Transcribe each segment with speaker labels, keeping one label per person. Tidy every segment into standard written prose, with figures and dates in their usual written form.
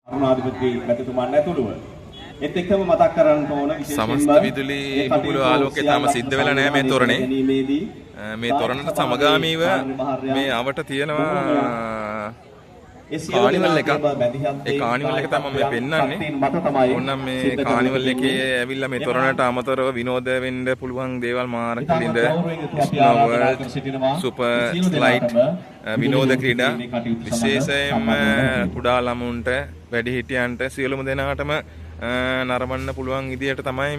Speaker 1: අරුණාධිපති මැතිතුමන් ඇතුළුව ඒත් එක්කම මතක් කරගන්න ඕන විශේෂයෙන්ම
Speaker 2: සමස්ත විදුලි බුබුලු ආලෝකය තාම සිද්ධ වෙලා නැහැ මේ තොරණේ. මේ තොරණට සමගාමීව මේ අවට තියෙනවා කානිවල් එකක්. ඒ කානිවල් එක තමයි මේ පෙන්වන්නේ. ඕනනම් මේ කානිවල් එකේ ඇවිල්ලා මේ තොරණට අමතරව විනෝද වෙන්න පුළුවන් දේවල් මාරකලින්ද සුපර් ස්ලයිඩ් විනෝද ක්‍රීඩා විශේෂයෙන්ම කුඩා ළමුන්ට වැඩිහිටියන්ට සියලුම දෙනාටම නරඹන්න පුළුවන් විදියට තමයි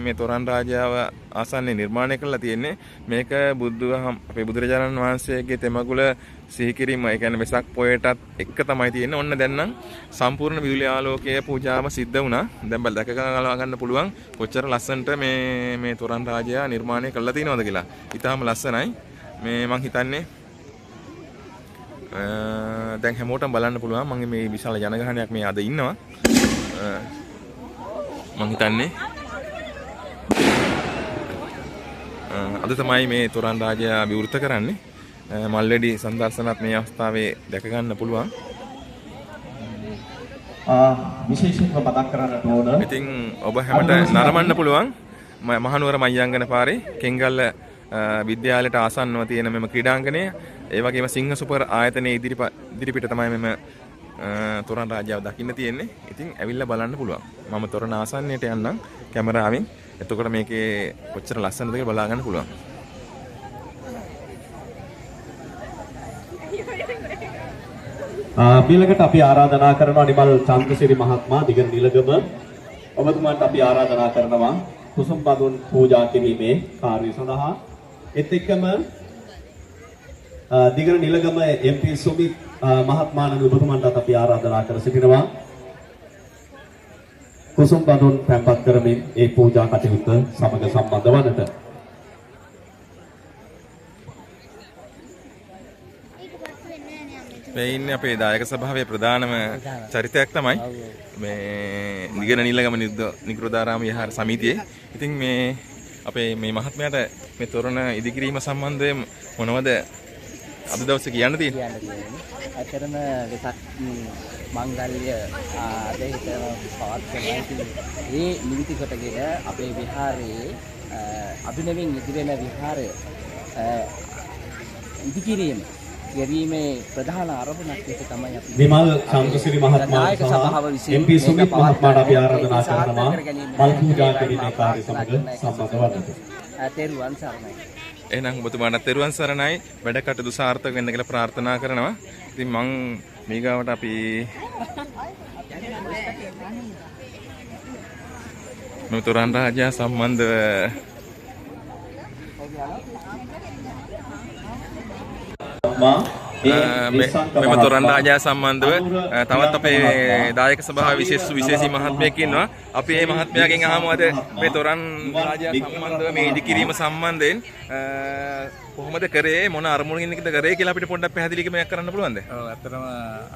Speaker 2: මේ තොරන් රාජාව ආසන්නයේ නිර්මාණය කරලා තියෙන්නේ. මේක අපේ බුදුරජාණන් වහන්සේගේ තෙමගුල සිහිකිරීම, ඒ කියන්නේ වෙසක් පොයටත් එක්ක තමයි තියෙන්නේ. ඔන්න දැන් නම් සම්පූර්ණ විදුලි ආලෝකයේ පූජාව සිද්ධ වුණා. දැන් බල දැක ගන්න පුළුවන් කොච්චර ලස්සනට මේ තොරන් රාජයා නිර්මාණය කරලා තියෙනවද කියලා. ඊටාම ලස්සනයි. මේ මං හිතන්නේ දැන් හැමෝටම බලන්න පුළුවන්. මම මේ විශාල ජනගහනයක් මේ අද ඉන්නවා. මං හිතන්නේ අද තමයි මේ තොරන් රාජයා විවෘත කරන්නේ. මල්ලෙඩි සංදර්ශනත් මේ අවස්ථාවේ දැක ගන්න පුළුවන්.
Speaker 1: විශේෂයෙන්ම මතක් කරන්නට ඕන.
Speaker 2: ඉතින් ඔබ හැමට නරඹන්න පුළුවන් මහනුවර මයංගන පාරේ කෙංගල්ල විද්‍යාලයට ආසන්නව තියෙන මෙම ක්‍රීඩාංගණය. ඒ වගේම සිංහ සුපර් ආයතනයේ ඉදිරිපිට තමයි මෙම තොරන් රාජාව දකින්න තියෙන්නේ. ඉතින් ඇවිල්ලා බලන්න පුළුවන්. මම තොරණ ආසන්නයට යන්නම් කැමරාවෙන්. එතකොට මේකේ කොච්චර ලස්සනද කියලා බලා ගන්න පුළුවන්.
Speaker 1: ඊළඟට අපි ආරාධනා කරනවා නිමල් චන්ද්‍රසිරි මහත්මයා දිග නිලගම ඔබතුමාට අපි ආරාධනා කරනවා කුසුම් බඳුන් පූජා කිරීමේ කාර්යය සඳහා. ඒත් එක්කම දිග නිලගම MP සුමිත් මහත්මයාණන් ඔබතුමාටත් අපි ආරාධනා කර සිටිනවා කුසුම් බඳුන් පැම්පත් කරමින් ඒ පූජා කටයුත්ත සමග සම්බන්ධ වන්නට.
Speaker 2: මේ ඉන්නේ අපේ දායක සභාවේ ප්‍රධානම චරිතයක් තමයි මේ නිගන නිලගම නිග්‍රෝධාරාම විහාර සමිතියේ. ඉතින් මේ අපේ මේ මහත්මයාට මේ තොරණ ඉදිකිරීම සම්බන්ධයෙන් මොනවද අද දවසේ කියන්න තියෙන්නේ?
Speaker 3: ඇතරම වෙසක් මංගල්‍ය අද හිතන පවත්වනවා. ඒ නිමිති කොටගෙන අපේ විහාරයේ අභිනවයෙන් ඉදිරියන විහාරය ඉදිකිරීමේ ප්‍රධාන අරමුණක් එක තමයි අපි
Speaker 1: විමල් චන්ද්‍රසිරි මහත්මයා සහ MP සුමිත් මහත්මයාට අපි ආරාධනා කරනවා මල් පූජා කිරීමේ කාර්ය සමග සම්බන්ධ වන්නට.
Speaker 3: තෙරුවන් සරණයි.
Speaker 2: එහෙනම් ඔබතුමාට තෙරුවන් සරණයි. වැඩ කටයුතු සාර්ථක වෙන්න කියලා ප්‍රාර්ථනා කරනවා. ඉතින් මං මේ ගාවට අපි මේ තොරන් රාජයා සම්බන්ධව මෙම තොරන් රාජයා සම්බන්ධව තවත් අපේ දායක සභාවේ විශේෂී මහත්මයෙක් ඉන්නවා. අපි මේ මහත්මයාගෙන් අහමු අද මේ තොරන් රාජයා සම්බන්ධව මේ ඉදිකිරීම සම්බන්ධයෙන් කොහොමද කරේ, මොන අරමුණකින්ද කරේ කියලා අපිට පොඩ්ඩක් පැහැදිලි කිරීමක් කරන්න පුළුවන්ද?
Speaker 4: ඔව්, ඇත්තටම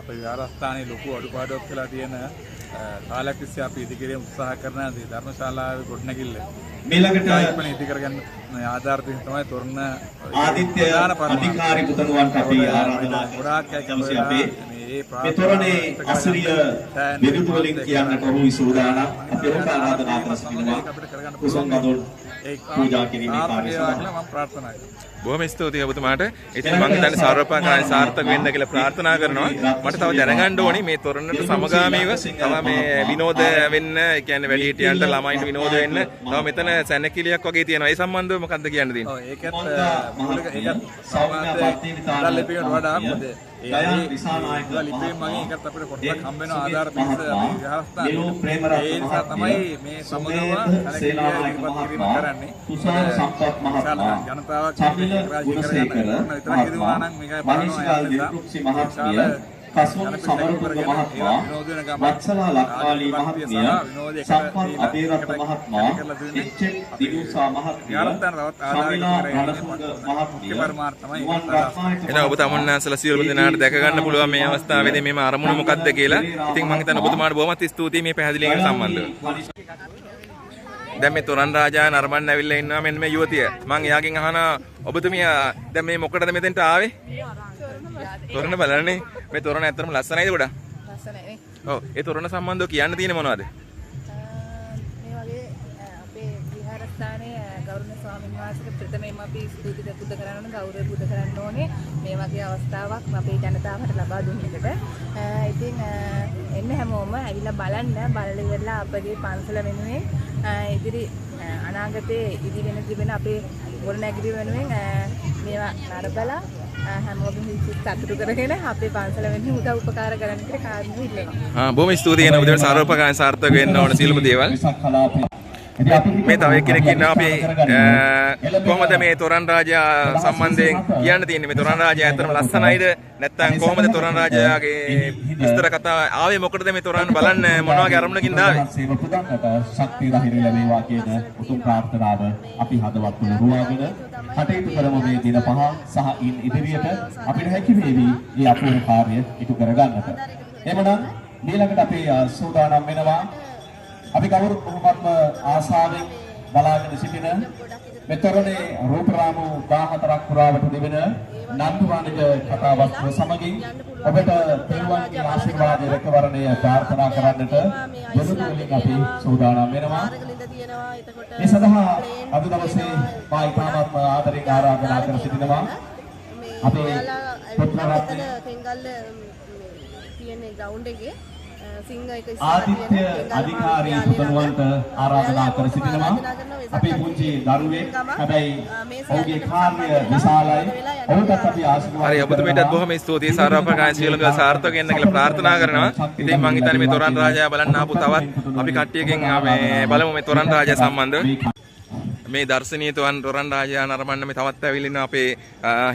Speaker 4: අපේ විහාරස්ථානයේ ලොකු අඩුපාඩුවක් වෙලා තියෙන කාලයක් තිස්සේ අපි ඉදිකිරීම උත්සාහ කරන ධර්මශාලාවේ ගොඩනැගිල්ල
Speaker 1: ඊළඟට
Speaker 4: ඉදි කරගන්න ආධාර තමයි තොරණ
Speaker 1: ආදිත්‍ය අධිකාරී පුතණුවන්ට අපි ආරාධනා කරනවා. මේ තොරණේ අසිරිය විදුලි වලින් කියන්නට ඔහු සූදානම්. අපි ඔහුට ආරාධනා කර සිටිනවා කුසුම් බඳුන් පූජා කිරීමේ කාර්යය සඳහා
Speaker 4: මම ප්‍රාර්ථනා කරනවා.
Speaker 2: බොහොම ස්තුතියි ඔබතුමාට. ඉතින් මම හිතන්නේ සර්වපකාරී සාර්ථක වෙන්න කියලා ප්‍රාර්ථනා කරනවා. මට තව දැනගන්න ඕනි මේ තොරණට සමගාමීව තව මේ විනෝද වෙන්න, ඒ කියන්නේ වැඩිහිටියන්ට ළමයින්ට විනෝද වෙන්න තව මෙතන සැනකිලියක් වගේ තියෙනවා. ඒ සම්බන්ධව මොකක්ද කියන්න තියෙන්නේ?
Speaker 4: ඔව්, ඒකත් සෞම්‍ය ලිපියට වඩා මොකද ඒ විසානායක ලිපියෙන් මගේ ඒකත් අපිට කොටසක් හම්බ වෙන ආධාර පිටස අපි විහාරස්ථානයේ ඒ නිසා තමයි මේ සමගම සේනානායක මහත්මයා කරන්නේ.
Speaker 1: තුෂාර සම්පත් මහත්මයා
Speaker 4: ජනතාවක්
Speaker 1: ගුණසේකර කසුන් සමරතුංග මහත්මයා වත්සලා ලක්මාලී මහත්මිය සම්පත් අබේරත්න මහත්මයා එච්.එච්. දිනුසා මහත්මිය සමිලා රණතුංග මහත්මිය
Speaker 2: එන ඔබ තමුන්නාසලා සියලුම දෙනාට දැක ගන්න පුළුවන් මේ අවස්ථාවේදී මේම අරමුණ මොකක්ද කියලා. ඉතින් මම හිතන්නේ ඔබතුමාට බොහොමත් ස්තුතියි මේ පැහැදිලිවීම සම්බන්ධව. දැන් මේ තොරන් රාජා නරඹන්න ඇවිල්ලා ඉන්නවා මෙන්න මේ යුවතිය. මම එයාගෙන් අහනවා ඔබතුමිය දැන් මේ මොකටද මෙතෙන්ට ආවේ? තොරණ බලන්නේ. මේ තොරණ ඇත්තටම ලස්සනයිද ගොඩක්?
Speaker 5: ලස්සනයි.
Speaker 2: ඔව් ඒ තොරණ සම්බන්ධව කියන්න තියෙන්නේ මොනවද?
Speaker 5: මේ වගේ අපේ විහාරස්ථානයේ ගෞරවනීය ස්වාමීන් වහන්සේට ප්‍රථමයෙන්ම අපි ස්තුති පුද කරන්න ඕනේ, ගෞරවය පුද කරන්න ඕනේ. මේ වගේ අවස්ථාවක් අපේ ජනතාවට ලබා දුන්න එකට. ඉතින් එන්න හැමෝම ඇවිල්ලා බලන්න. බලලා ඉවරලා අපගේ පන්සල වෙනුවෙන් ඉදිරි අනාගතයේ ඉදිරියෙන් තිබෙන අපේ ගොඩනැගිලි වෙනුවෙන් මේවා නරඹලා හැමෝගෙම සතුටු කරගෙන අපේ පන්සල වෙනුවෙන් උදව් උපකාර කරන්න කියලා කාරණා ඉල්ලනවා.
Speaker 2: බොහොම ස්තුතියි වෙන උදේට සාර්වපකාරී සාර්ථක වෙන්න ඕන සියලුම දේවල්. මේ තව එක්කෙනෙක් ඉන්නවා අපි කොහොමද මේ තොරන් රාජයා සම්බන්ධයෙන් කියන්න තියෙන්නේ? මේ තොරන් රාජයා ඇත්තටම ලස්සනයිද නැත්නම් කොහොමද තොරන් රාජයාගේ විස්තර කතාව ආවේ? මොකටද මේ තොරන් බලන්න මොන වගේ අරමුණකින්ද ආවේ?
Speaker 1: සේව පුදන්නට ශක්තිය ධෛර්යය ලැබේවා කියන උතුම් ප්‍රාර්ථනාව අපි හදවත් වල රුවාගෙන කටයුතු කරමු මේ දින 5 සහ ඉන් ඉදිරියට අපිට හැකි වේවි මේ අපූර්ව කාර්යය ඉටු කරගන්නට. එhmenan ඊළඟට අපි සූදානම් වෙනවා. අපි කවුරුත් කොහොමත්ම ආසාවෙන් බලාගෙන සිටින මෙතරනේ රූපරාමු 14ක් පුරාවට දෙවෙන නන්දුවානික කතාවස්තුව සමගින් ඔබට තෙරුවන්ගේ ආශිර්වාදය රැකවරණය ප්‍රාර්ථනා කරන්නට දෙවියන්ගෙන් අපි සූදානම් වෙනවා. මේ සඳහා අද දවසේ මා ඉතාමත් ආදරෙන් ආරාධනා කර සිටිනවා අපේ පුත්‍රරත්න
Speaker 5: තෙන්ගල්ල තියෙන ග්‍රවුන්ඩ් එකේ
Speaker 1: ආදිත්‍ය අධිකාරී පුතණුවන්ට ආරාධනා කර සිටිනවා. අපේ පුංචි දරුවෙක් හැබැයි ඔහුගේ කාර්ය විශාලයි. ඔහුටත් අපි ආශිර්වාද
Speaker 2: හරි ඔබතුමීටත් බොහොම ස්තුතියි සාර්වපකාරී සියලුම දේවල් සාර්ථක වෙන්න කියලා ප්‍රාර්ථනා කරනවා. ඉතින් මම හිතන්නේ මේ තොරන් රාජයා බලන්න ආපු තවත් අපි කට්ටියකින් මේ බලමු මේ තොරන් රාජයා සම්බන්ධව. මේ දර්ශනීය තොරන් රාජයා නරඹන්න මේ තවත් ඇවිල්ලා අපේ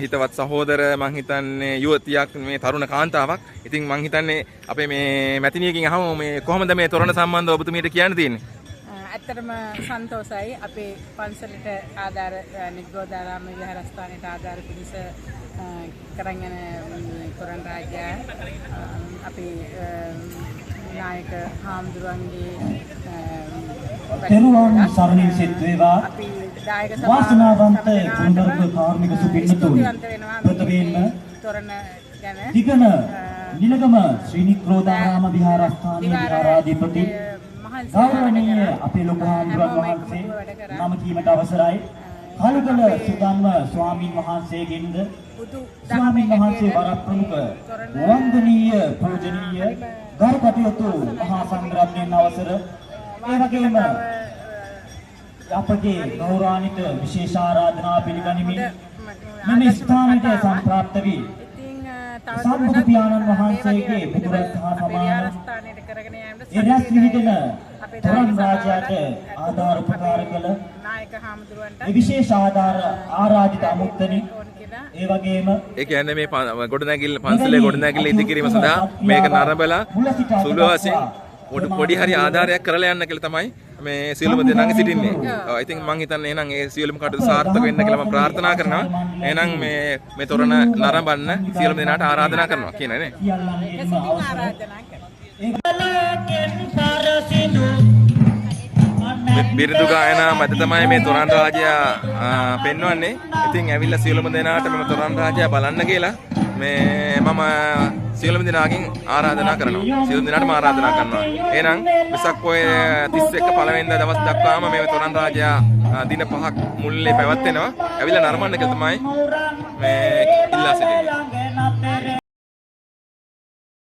Speaker 2: හිතවත් සහෝදර මං හිතන්නේ යුවතියක් මේ තරුණ කාන්තාවක්. ඉතින් මං හිතන්නේ අපේ මේ මැතිණියකින් අහමු මේ කොහොමද මේ තොරණ සම්බන්ධව ඔබතුමීට කියන්න තියෙන්නේ?
Speaker 6: ඇත්තටම සන්තෝෂයි අපේ පන්සලට ආධාර නිග්‍රෝධාරාම විහාරස්ථානයට ආධාර පිළිස කරන් යන තොරන් රාජයා අපේ නායක හාමුදුරන්ගේ
Speaker 7: තෙරුවන් සරණින් සිත් වේවා. වාසනාවන්ත ගුණධර්ම කාර්මික සුපින්නතුනි ප්‍රථමයෙන්ම
Speaker 6: තොරණ ගැන
Speaker 7: දිගන නිලගම ශ්‍රී නිග්‍රෝධාරාම විහාරස්ථානයේ විහාරාධිපති ගෞරවනීය අපේ ලොකු හාමුදුරන් වහන්සේ නම කීමට අවසරයි. කලුකල සුදම්ම ස්වාමින් වහන්සේගෙන්ද ස්වාමින් වහන්සේ වරක් ප්‍රමුඛ වන්දනීය පූජනීය ගරුකටයුතු මහා සංඝරත්නයන් අවසර ඒ වගේම අපගේ ගෞරවාන්විත විශේෂ ආරාධනා පිළිගනිමින් මෙම ස්ථානයට සම්ප්‍රාප්ත වී සම්බුදු පියාණන් වහන්සේගේ පුදුරත් හා සමාන එරැස් විහිදෙන තොරන් රාජයාට ආධාර උපකාර කළ
Speaker 6: නායක හාමුදුරුවන්ට
Speaker 7: විශේෂ ආධාර ආරාධිත අමුත්තනි ඒ වගේම
Speaker 2: ඒ කියන්නේ මේ ගොඩනැගිල්ල පන්සලේ ගොඩනැගිල්ල ඉදිකිරීම සඳහා මේක නරඹලා සුළු වශයෙන් පොඩි හරි ආධාරයක් කරලා යන්න කියලා තමයි මේ සියලුම දෙනාගේ සිටින්නේ. ඔව් ඉතින් මම හිතන්නේ එහෙනම් ඒ සියලුම කටයුතු සාර්ථක වෙන්න කියලා මම ප්‍රාර්ථනා කරනවා. එහෙනම් මේ තොරණ නරඹන්න සියලුම දෙනාට ආරාධනා කරනවා කියන නේ. බිරිඳු ගායනා මැද තමයි මේ තොරන් රාජයා පෙන්වන්නේ. ඉතින් ඇවිල්ලා සියලුම දෙනාට මෙම තොරන් රාජයා බලන්න කියලා මේ මම සියලුම දෙනාගෙන් ආරාධනා කරනවා. සියලුම දෙනාටම ආරාධනා කරනවා. එහෙනම් වෙසක් පොය 31 පළවෙනිදා දවස් දක්වාම මේ තොරන් රාජයා දින 5ක් මුල්ලේ පැවැත්වෙනවා. ඇවිල්ලා නරඹන්න කියලා තමයි මේ ඉල්ලා සිටින්නේ.